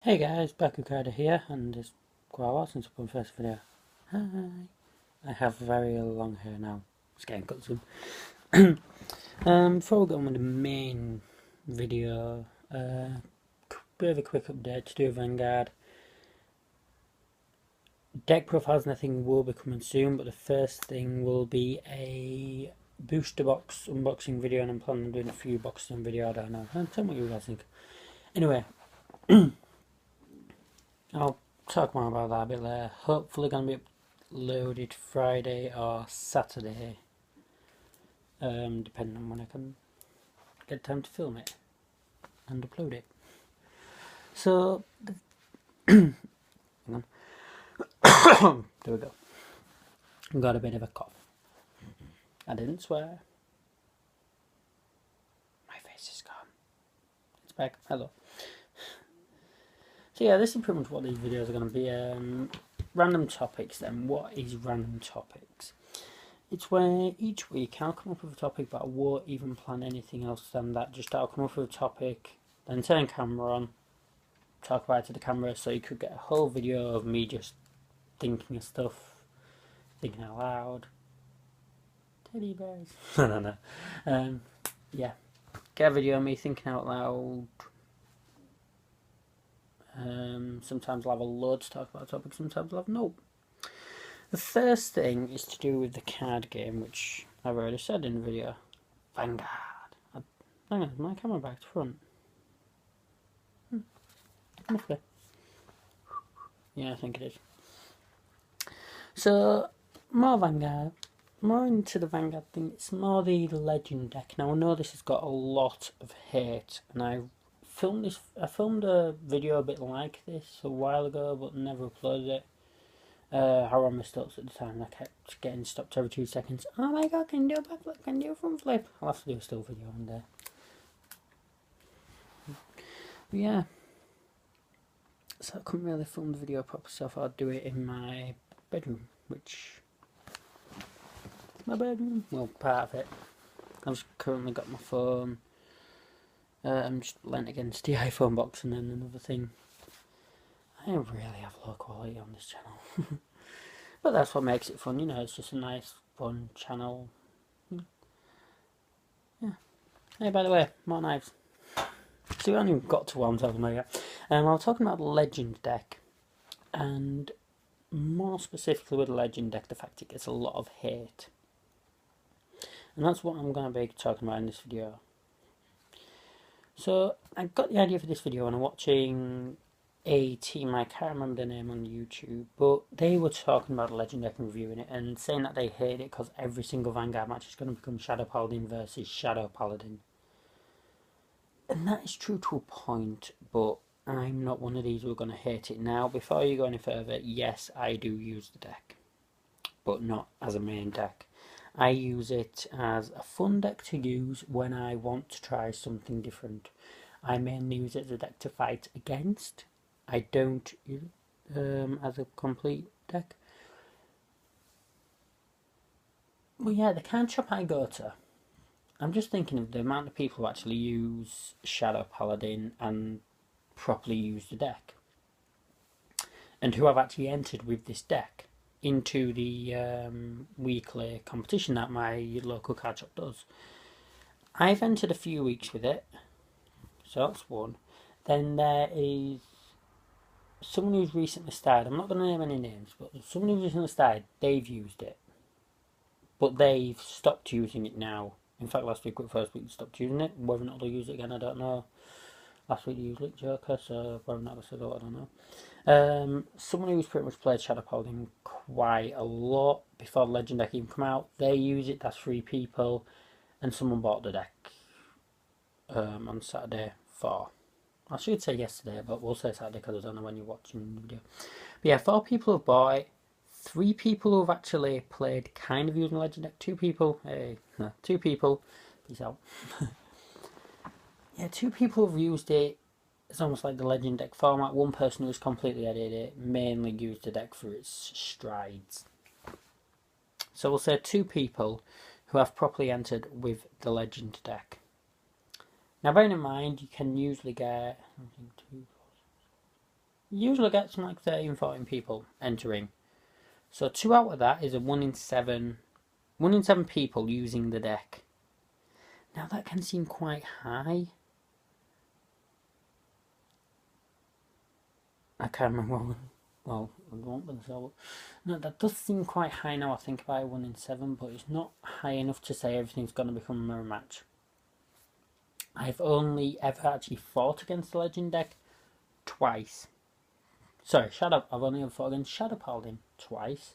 Hey guys, back with Carter here, and it's quite a while since I put my first video. Hi! I have very long hair now. It's getting cut soon. Before we go on with the main video, bit of a quick update to do with Vanguard. Deck profiles and everything will be coming soon, but the first thing will be a booster box unboxing video, and I'm planning on doing a few boxes on video. I don't know. Tell me what you guys think. Anyway, I'll talk more about that a bit later. Hopefully going to be uploaded Friday or Saturday, depending on when I can get time to film it and upload it. So, hang on. There we go. Got a bit of a cough. I didn't swear. My face is gone. It's back. Hello. So yeah, this is pretty much what these videos are going to be. Random topics then. What is random topics? It's where each week I'll come up with a topic, but I won't even plan anything else than that. Just I'll come up with a topic, then turn camera on, talk about it to the camera, so you could get a whole video of me just thinking of stuff, thinking out loud. Teddy bears. No. Yeah. Get a video of me thinking out loud. Sometimes I'll have a load to talk about a topic, sometimes I'll have no. The first thing is to do with the card game, which I've already said in the video. Vanguard. Hang on, my camera back to front. Roughly. Yeah, I think it is. So, more Vanguard. More into the Vanguard thing. It's more the Legend deck. Now, I know this has got a lot of hate, and I filmed a video a bit like this a while ago, but never uploaded it. How I missed ups at the time, I kept getting stopped every 2 seconds. Oh my god, can you do a backflip? Can you do a front flip? I'll have to do a still video one day. But yeah. So I couldn't really film the video properly, so I thought I'd do it in my bedroom, which... my bedroom? Well, part of it. I've just currently got my phone. I'm just leant against the iPhone box, and then another thing. I really have low quality on this channel. But that's what makes it fun, you know, it's just a nice, fun channel. Yeah. Hey, by the way, more knives. See, we haven't even got to what I'm talking about yet. I was talking about the Legend deck, and more specifically with the Legend deck, the fact it gets a lot of hate. And that's what I'm going to be talking about in this video. So, I got the idea for this video when I'm watching a team, I can't remember the name on YouTube, but they were talking about the Legend deck and reviewing it and saying that they hate it because every single Vanguard match is going to become Shadow Paladin versus Shadow Paladin. And that is true to a point, but I'm not one of these who are going to hate it. Now, before you go any further, yes, I do use the deck, but not as a main deck. I use it as a fun deck to use when I want to try something different. I mainly use it as a deck to fight against. I don't use it as a complete deck. Well, yeah, the card shop I go to, I'm just thinking of the amount of people who actually use Shadow Paladin and properly use the deck, and who have actually entered with this deck into the weekly competition that my local card shop does. I've entered a few weeks with it, so that's one. Then there is someone who's recently started, I'm not going to name any names, but someone who's recently started, they've used it. But they've stopped using it now. In fact, last week, first week, they stopped using it. Whether or not they'll use it again, I don't know. Last week they used Lick Joker, so whether or not they said, I don't know. Someone who's pretty much played Shadow Paladin quite a lot before Legend deck even come out, they use it, that's 3 people. And someone bought the deck on Saturday for... I should say yesterday, but we'll say Saturday because I don't know when you're watching the video. But yeah, 4 people have bought it. 3 people who have actually played kind of using Legend deck. 2 people. Hey, no, 2 people. Peace out. Yeah, 2 people have used it. It's almost like the Legend deck format. 1 person who's completely edited it, mainly used the deck for its strides. So we'll say 2 people who have properly entered with the Legend deck. Now, bearing in mind, you can usually get You usually get some like 13, 14 people entering. So 2 out of that is a 1 in 7. 1 in 7 people using the deck. Now that can seem quite high. I can't remember. Well, I won't be so. No, that does seem quite high now. I think about 1 in 7, but it's not high enough to say everything's going to become a mirror match. I've only ever actually fought against the Legend deck twice. Sorry, I've only ever fought against Shadow Paladin twice.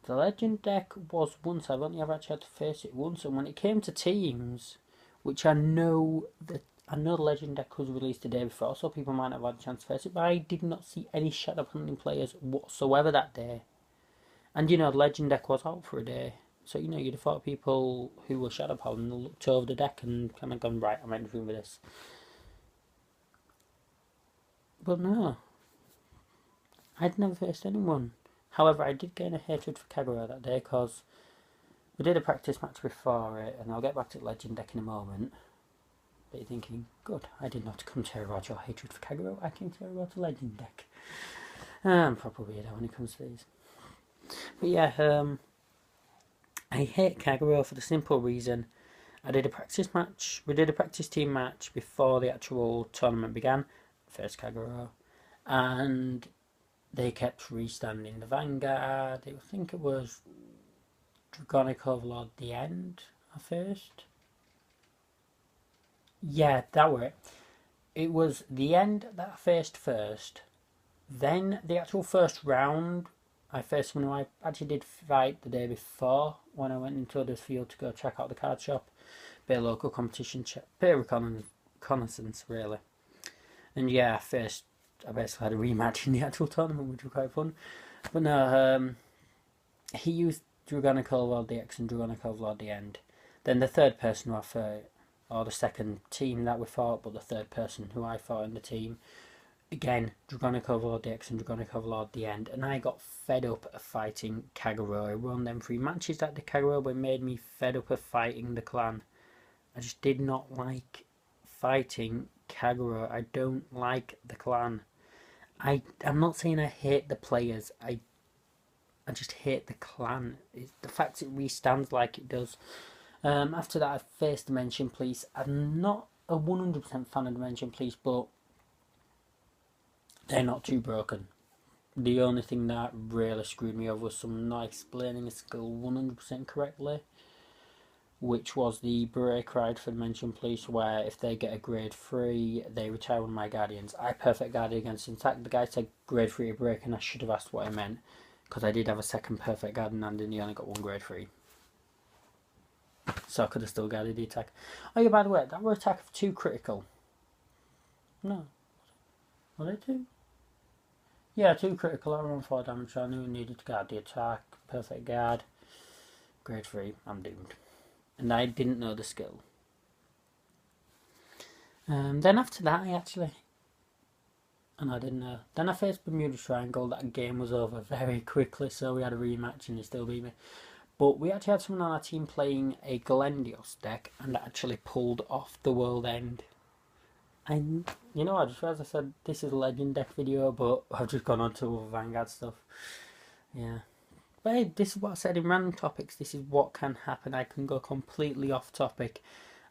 The Legend deck was once. I've only ever actually had to face it once, and when it came to teams, which I know the Legend deck was released the day before, so people might not have had a chance to face it, but I did not see any Shadow Paladin players whatsoever that day. And the Legend deck was out for a day. So, you'd have thought people who were Shadow Paladin looked over the deck and kind of gone, right, I'm entering with this. But no. I'd never faced anyone. However, I did gain a hatred for Kagura that day because we did a practice match before it, and I'll get back to the Legend deck in a moment. But you're thinking, good, I did not come to about your hatred for Kagura, I came to about the Legend deck. I'm proper weirdo when it comes to these. But yeah, I hate Kagura for the simple reason I did a practice match. We did a practice team match before the actual tournament began. First Kagura. And they kept restanding the vanguard. I think it was Draconic Overlord the end at first. Yeah, that were it. It was the end that I faced first. Then the actual first round, I faced someone who I actually did fight the day before when I went into the field to go check out the card shop. Bit of local competition, bit of reconnaissance really. And yeah, I basically had a rematch in the actual tournament, which was quite fun. But no, he used Dragonic Overlord DX and Dragonic Overlord the end. Then the third person who I fought, or the second team that we fought, but the third person who I fought in the team, again, Dragonic Overlord DX and Dragonic Overlord the end. And I got fed up of fighting Kagura. I won them 3 matches that the Kagura, but it made me fed up of fighting the clan. I just did not like fighting Kagura. I don't like the clan. I'm not saying I hate the players. I just hate the clan. It's the fact it restands like it does. After that, I faced Dimension Police. I'm not a 100% fan of Dimension Police, but they're not too broken. The only thing that really screwed me over was some not explaining a skill 100% correctly, which was the break ride for Dimension Police, where if they get a grade 3, they retire one of my guardians. I perfect guarded against intact. The guy said grade 3 to break, and I should have asked what I meant, because I did have a second perfect guardian and he only got 1 grade 3. So I could have still guarded the attack. Oh yeah, by the way, that were attack of 2 critical. No. Were they 2? Yeah, 2 critical, I run 4 damage, so I knew I needed to guard the attack. Perfect guard. Grade 3, I'm doomed. And I didn't know the skill. Then after that, and I didn't know. Then I faced Bermuda Triangle. That game was over very quickly, so we had a rematch and he still beat me. But we actually had someone on our team playing a Glendios deck and actually pulled off the world end. And I just as I said, this is a Legend deck video, but I've just gone on to other Vanguard stuff. Yeah. But hey, this is what I said in random topics. This is what can happen. I can go completely off topic.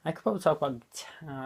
I could probably talk about guitar.